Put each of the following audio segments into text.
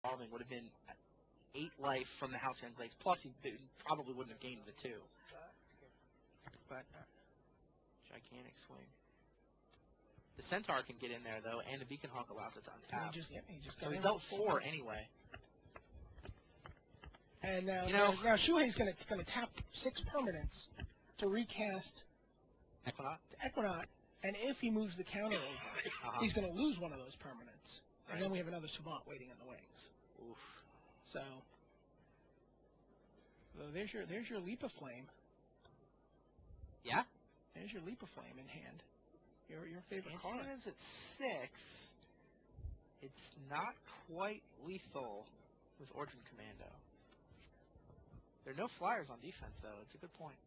resolving would have been 8 life from the Halcyon Glaze. Plus, he probably wouldn't have gained the 2. But gigantic swing. The Centaur can get in there, though, and the Beacon Hawk allows it to untap. So he dealt 4 anyway. And now Shuhei's going to tap 6 permanents to recast Equinox. And if he moves the counter over, he's going to lose one of those permanents. Right. And then we have another Savant waiting in the wings. Oof. So there's your Leap of Flame. Yeah? There's your Leap of Flame in hand. Your favorite card. Is at 6. It's not quite lethal with Ordrin Commando. There are no flyers on defense, though. It's a good point.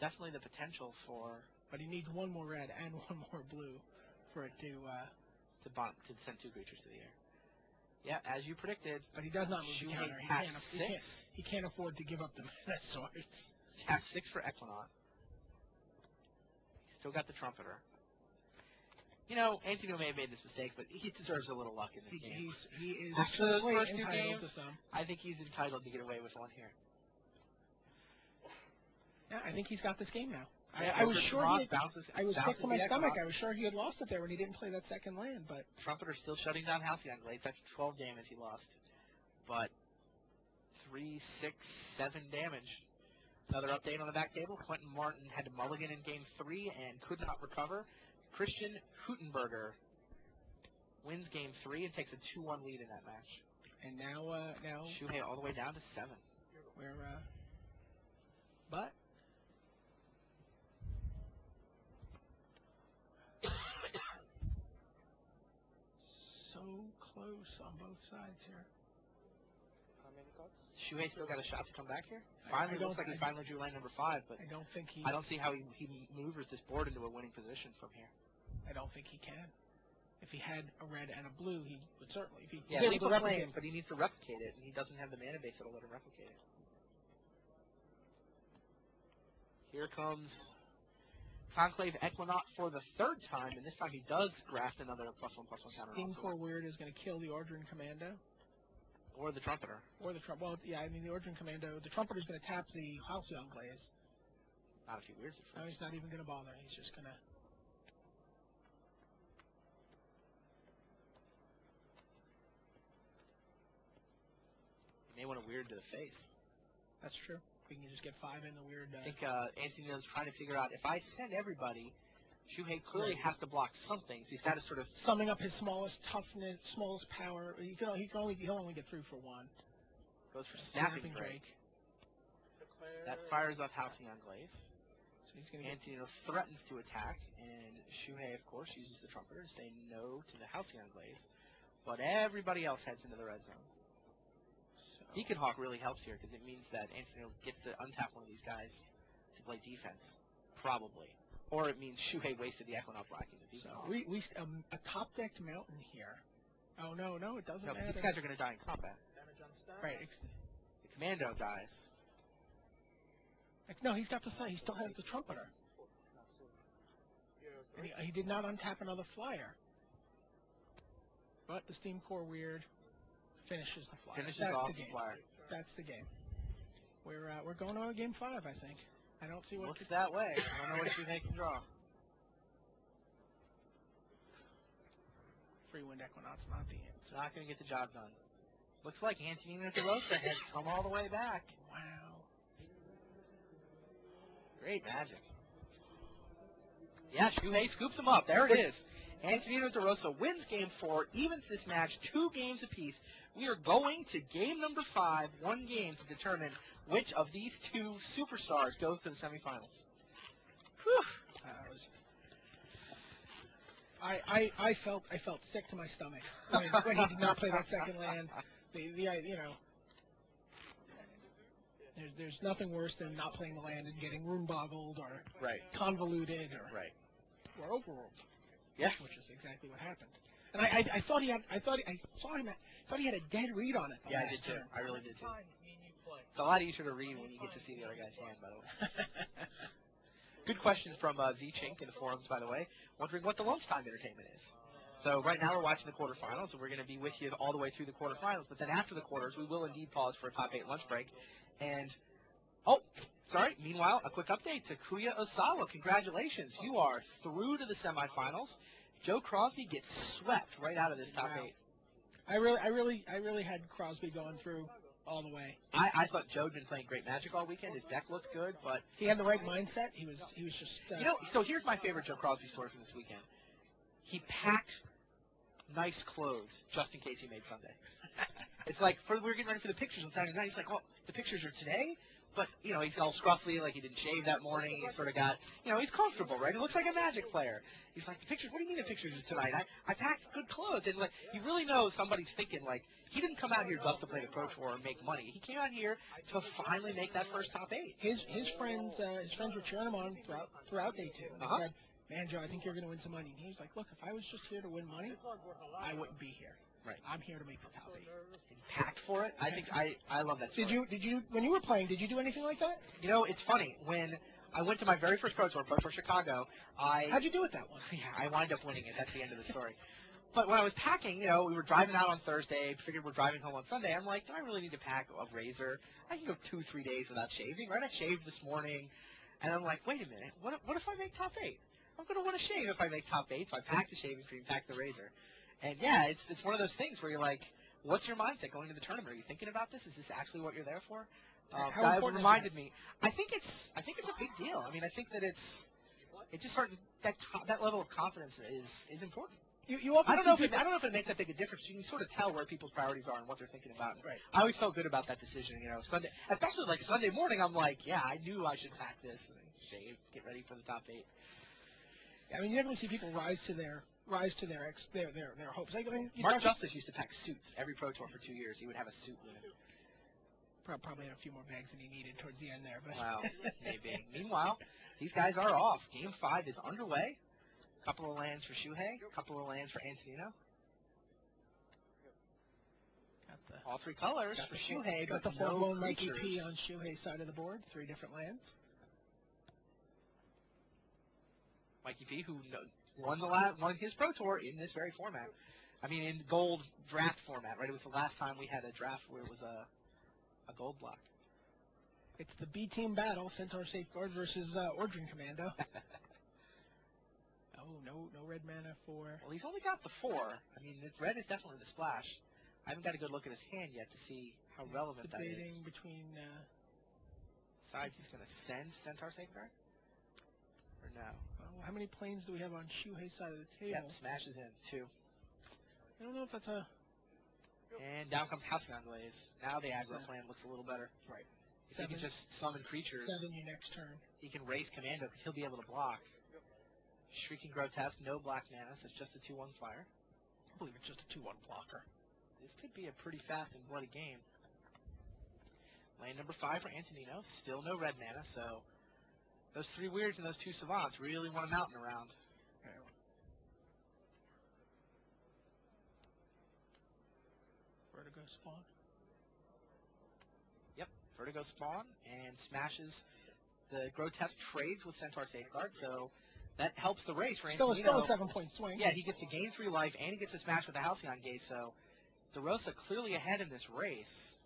Definitely the potential for... But he needs one more red and one more blue for it to send 2 creatures to the air. Yeah, as you predicted. But he does not move the counter. He can't afford to give up the mana source. Tap 6 for Equinox. He's still got the Trumpeter. You know, Antonio may have made this mistake, but he deserves a little luck in this game. He is after those first 2 games, I think he's entitled to get away with one here. Yeah, I think he's got this game now. I was sure I was sick to my stomach. I was sure he had lost it there when he didn't play that second land. But Trumpeter still shutting down Halcyon Glaze. That's 12 damage he lost. But 3, 6, 7 damage. Another update on the back table. Quentin Martin had to mulligan in game 3 and could not recover. Christian Hutenberger wins game 3 and takes a 2-1 lead in that match. And now Shuhei all the way down to 7. But so close on both sides here. Shuhei still got a shot to come back here. Finally, looks like he finally drew lane number 5, but I don't see how he maneuvers this board into a winning position from here. I don't think he can. If he had a red and a blue, he would certainly. If he able to replicate, but he needs to replicate it, and he doesn't have the mana base that'll let him replicate it. Here comes Conclave Equinox for the 3rd time, and this time he does graft another +1/+1 counter. Steam Core Weird is going to kill the Ordrin Commando. Or the Trumpeter. Well, yeah, I mean the Ordrin Commando. The Trumpeter is going to tap the Halcyon Glaze. Not if he weirds it first. No, he's not even going to bother. He's just going to... He may want to weird to the face. That's true. We can just get 5 in the weird... I think Antonio's trying to figure out, if I send everybody, Shuhei clearly has to block something, so he's got to sort of... Summing up his smallest toughness, smallest power. He'll only get through for 1. Goes for Snapping Drake. That fires up Halcyon Glaze. So he's going Antonio threatens to attack, and Shuhei, of course, uses the Trumpeter to say no to the Halcyon Glaze. But everybody else heads into the red zone. Beacon Hawk really helps here because it means that Antonio gets to untap one of these guys to play defense, probably. Or it means Shuhei wasted the Equinox blocking the Beacon Hawk. A top-decked mountain here. Oh, no, it doesn't matter. These guys are going to die in combat. Right. The Commando dies. No, he's got the thing. He still has the Trumpeter. And he did not untap another flyer. But the Steam Core Weird finishes the flyer. Finishes off the flyer. That's the game. We're going to a game 5, I think. I don't see what looks that way. I don't know what Shuhei can draw. Free Wind Equinox, not the answer. Not going to get the job done. Looks like Antonio DeRosa has come all the way back. Wow. Great magic. Yeah, Shuhei scoops him up. There it is. Antonio DeRosa wins game 4, evens this match 2 games apiece. We are going to game number 5, 1 game to determine which of these 2 superstars goes to the semifinals. Whew. I felt sick to my stomach when he did not play that second land. There's nothing worse than not playing the land and getting rune boggled or convoluted or overruled. Yeah, which is exactly what happened. And I thought he had a dead read on it. Yeah, I did too. I really did too. It's a lot easier to read when you get to see the other guy's hand, by the way. Good question from Z Chink in the forums, by the way, wondering what the lunchtime entertainment is. So right now we're watching the quarterfinals, and we're going to be with you all the way through the quarterfinals. But then after the quarters, we will indeed pause for a top 8 lunch break. And, meanwhile, a quick update to Kuya Osawa. Congratulations. You are through to the semifinals. Joe Crosby gets swept right out of this top 8. I really had Crosby going through all the way. I thought Joe had been playing great Magic all weekend. His deck looked good, but he had the right mindset. He was just so here's my favorite Joe Crosby story from this weekend. He packed nice clothes just in case he made Sunday. It's like we were getting ready for the pictures on Saturday night. He's like, "Well, the pictures are today." But, he's all scruffy, like he didn't shave that morning. He sort of got, he's comfortable, right? He looks like a Magic player. He's like, the pictures, what do you mean the pictures are tonight? I packed good clothes. And, he really knows somebody's thinking, he didn't come out here just to play the Pro Tour and make money. He came out here to finally make that first top 8. His friends were cheering him on throughout day 2. And they said, man, Joe, I think you're going to win some money. And he was like, look, if I was just here to win money, I wouldn't be here. Right. I'm here to make the top 8. And packed for it. I think I love that story. Did you when you were playing, did you do anything like that? It's funny. When I went to my very first Pro Tour Chicago, How'd you do it that one? Yeah, I wound up winning it. That's the end of the story. But when I was packing, we were driving out on Thursday, figured we're driving home on Sunday. I'm like, do I really need to pack a razor? I can go 2-3 days without shaving, right? I shaved this morning, and I'm like, wait a minute, what if I make top 8? I'm going to want to shave if I make top 8, so I packed the shaving cream, packed the razor. And yeah, it's one of those things where you're like, what's your mindset going to the tournament? Are you thinking about this? Is this actually what you're there for? That reminded me. I think it's a big deal. I mean, I think that it's just certain that level of confidence is important. I don't know if it makes that big a difference. You can sort of tell where people's priorities are and what they're thinking about. Right. I always felt good about that decision. Sunday, especially like Sunday morning, I'm like, yeah, I knew I should pack this and shave, get ready for the top 8. I mean, you never see people rise to their hopes. Mark Justice used to pack suits every Pro Tour for 2 years. He would have a suit with him. Probably had a few more bags than he needed towards the end there. But. Wow, maybe. Meanwhile, these guys are off. Game 5 is underway. A couple of lands for Shuhei, a couple of lands for Antonino. All 3 colors for Shuhei, got but the full-blown no Mikey creatures. P on Shuhei's side of the board. 3 different lands. Mikey P, who won his Pro Tour in this very format. I mean, in gold draft format, right? It was the last time we had a draft where it was a gold block. It's the B-team battle, Centaur Safeguard versus Ordrin Commando. No red mana for... Well, he's only got the 4. I mean, red is definitely the splash. I haven't got a good look at his hand yet to see how relevant that is. Debating between... Besides, he's going to send Centaur Safeguard? Or no? How many planes do we have on Shuhei's side of the table? Yep, smashes in, 2. I don't know if that's a... And down comes Halcyon Glaze. Now the aggro plan looks a little better. Right. If he can just summon creatures. 7 your next turn. He can race Commando because he'll be able to block. Shrieking Grotesque, no black mana, so it's just a 2/1 flyer. I believe it's just a 2/1 blocker. This could be a pretty fast and bloody game. Lane number 5 for Antonino. Still no red mana, so those 3 weirds and those 2 savants really want a mountain around. Vertigo spawn. Yep, Vertigo spawn and smashes the Grotesque trades with Centaur Safeguard, so that helps the race for Antonino. Still a 7-point swing. Yeah, he gets to gain 3 life and he gets to smash with the Halcyon Gaze, so DeRosa clearly ahead in this race.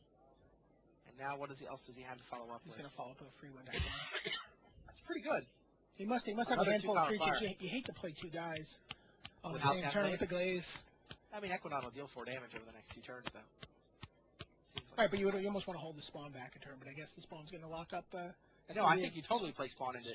And now what else does he have to follow up with? He's going to follow up with a free win. That's pretty good. He must have a handful of creatures. You hate to play 2 guys on the same turn with the Glaze. I mean, Equinox will deal 4 damage over the next 2 turns, though. Right, but you almost want to hold the spawn back a turn, but I guess the spawn's going to lock up... no, I think you totally play spawn into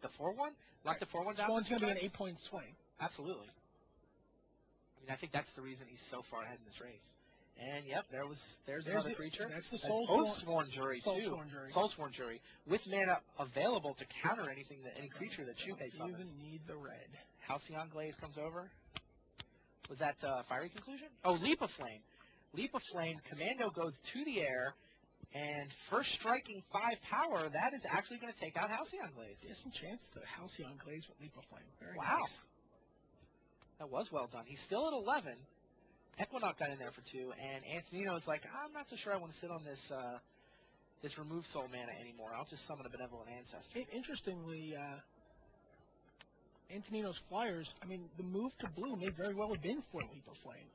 the 4/1. Lock the 4/1 down. Spawn's going to be an 8-point swing. Absolutely. I mean, I think that's the reason he's so far ahead in this race. And yep, there's another creature. That's the Soulsworn Jury too. Soulsworn Jury with mana available to counter any creature that Shuhei summons. You even need the red. Halcyon Glaze comes over. Was that Fiery Conclusion? Oh, Leap of Flame. Leap of Flame. Commando goes to the air. And first striking 5 power, that is actually going to take out Halcyon Glaze. Decent chance to Halcyon Glaze with Leap of Flame. Very wow. Nice. That was well done. He's still at 11. Equinox got in there for 2, and Antonino is like, I'm not so sure I want to sit on this remove soul mana anymore. I'll just summon a Benevolent Ancestor. Interestingly, Antonino's Flyers, I mean, the move to blue may very well have been for Leap of Flame.